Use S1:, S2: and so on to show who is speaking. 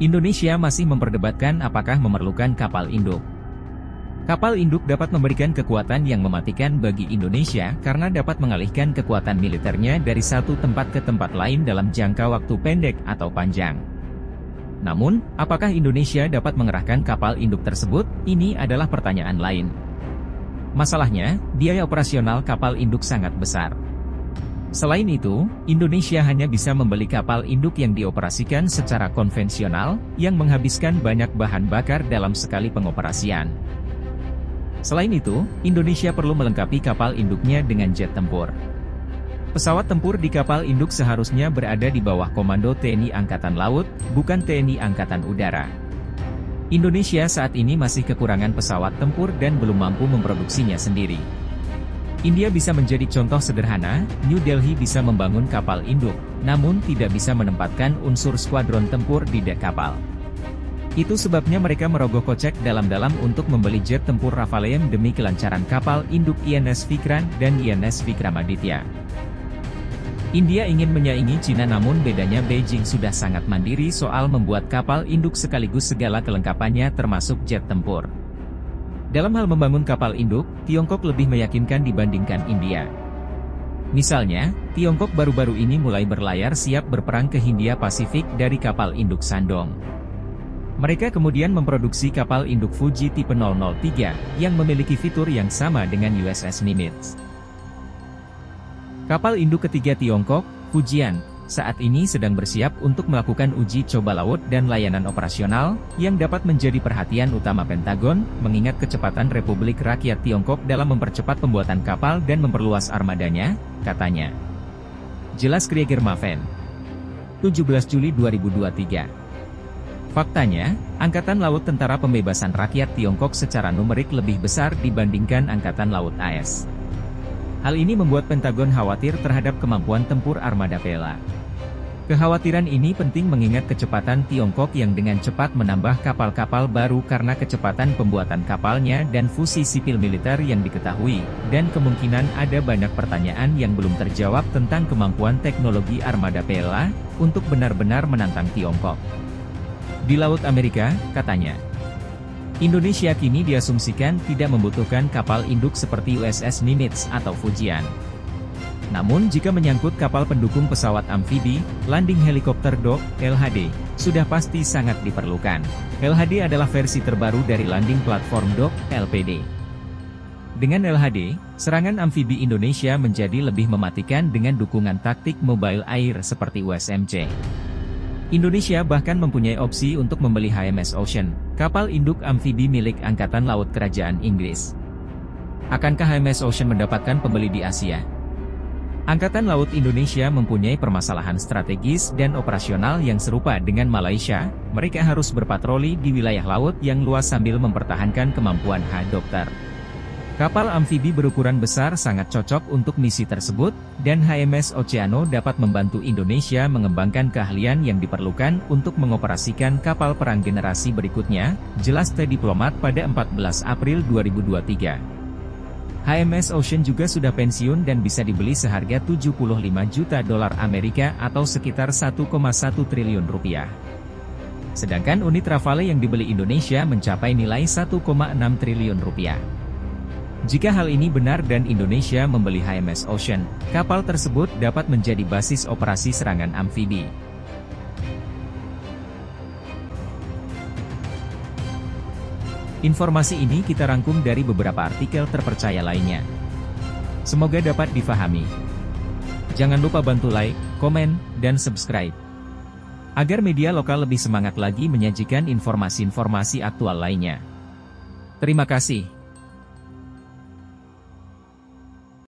S1: Indonesia masih memperdebatkan apakah memerlukan kapal induk. Kapal induk dapat memberikan kekuatan yang mematikan bagi Indonesia karena dapat mengalihkan kekuatan militernya dari satu tempat ke tempat lain dalam jangka waktu pendek atau panjang. Namun, apakah Indonesia dapat mengerahkan kapal induk tersebut? Ini adalah pertanyaan lain. Masalahnya, biaya operasional kapal induk sangat besar. Selain itu, Indonesia hanya bisa membeli kapal induk yang dioperasikan secara konvensional, yang menghabiskan banyak bahan bakar dalam sekali pengoperasian. Selain itu, Indonesia perlu melengkapi kapal induknya dengan jet tempur. Pesawat tempur di kapal induk seharusnya berada di bawah komando TNI Angkatan Laut, bukan TNI Angkatan Udara. Indonesia saat ini masih kekurangan pesawat tempur dan belum mampu memproduksinya sendiri. India bisa menjadi contoh sederhana, New Delhi bisa membangun kapal induk, namun tidak bisa menempatkan unsur skuadron tempur di dek kapal. Itu sebabnya mereka merogoh kocek dalam-dalam untuk membeli jet tempur Rafale demi kelancaran kapal induk INS Vikran dan INS Vikramaditya. India ingin menyaingi Cina, namun bedanya Beijing sudah sangat mandiri soal membuat kapal induk sekaligus segala kelengkapannya termasuk jet tempur. Dalam hal membangun kapal induk, Tiongkok lebih meyakinkan dibandingkan India. Misalnya, Tiongkok baru-baru ini mulai berlayar siap berperang ke Hindia Pasifik dari kapal induk Shandong. Mereka kemudian memproduksi kapal induk Fuji tipe 003, yang memiliki fitur yang sama dengan USS Nimitz. Kapal induk ketiga Tiongkok, Fujian, saat ini sedang bersiap untuk melakukan uji coba laut dan layanan operasional, yang dapat menjadi perhatian utama Pentagon, mengingat kecepatan Republik Rakyat Tiongkok dalam mempercepat pembuatan kapal dan memperluas armadanya, katanya. Jelas Krieger Maven. 17 Juli 2023. Faktanya, Angkatan Laut Tentara Pembebasan Rakyat Tiongkok secara numerik lebih besar dibandingkan Angkatan Laut AS. Hal ini membuat Pentagon khawatir terhadap kemampuan tempur armada Vela. Kekhawatiran ini penting mengingat kecepatan Tiongkok yang dengan cepat menambah kapal-kapal baru karena kecepatan pembuatan kapalnya dan fusi sipil militer yang diketahui, dan kemungkinan ada banyak pertanyaan yang belum terjawab tentang kemampuan teknologi armada Vela untuk benar-benar menantang Tiongkok. Di Laut Amerika, katanya, Indonesia kini diasumsikan tidak membutuhkan kapal induk seperti USS Nimitz atau Fujian. Namun jika menyangkut kapal pendukung pesawat amfibi, landing helikopter dock, LHD, sudah pasti sangat diperlukan. LHD adalah versi terbaru dari landing platform dock, LPD. Dengan LHD, serangan amfibi Indonesia menjadi lebih mematikan dengan dukungan taktik mobile air seperti USMC. Indonesia bahkan mempunyai opsi untuk membeli HMS Ocean, kapal induk amfibi milik Angkatan Laut Kerajaan Inggris. Akankah HMS Ocean mendapatkan pembeli di Asia? Angkatan Laut Indonesia mempunyai permasalahan strategis dan operasional yang serupa dengan Malaysia, mereka harus berpatroli di wilayah laut yang luas sambil mempertahankan kemampuan H-Dokter. Kapal amfibi berukuran besar sangat cocok untuk misi tersebut, dan HMS Oceano dapat membantu Indonesia mengembangkan keahlian yang diperlukan untuk mengoperasikan kapal perang generasi berikutnya, jelas The Diplomat pada 14 April 2023. HMS Ocean juga sudah pensiun dan bisa dibeli seharga 75 juta dolar Amerika atau sekitar 1,1 triliun rupiah. Sedangkan unit Rafale yang dibeli Indonesia mencapai nilai 1,6 triliun rupiah. Jika hal ini benar dan Indonesia membeli HMS Ocean, kapal tersebut dapat menjadi basis operasi serangan amfibi. Informasi ini kita rangkum dari beberapa artikel terpercaya lainnya. Semoga dapat difahami. Jangan lupa bantu like, komen, dan subscribe. Agar media lokal lebih semangat lagi menyajikan informasi-informasi aktual lainnya. Terima kasih.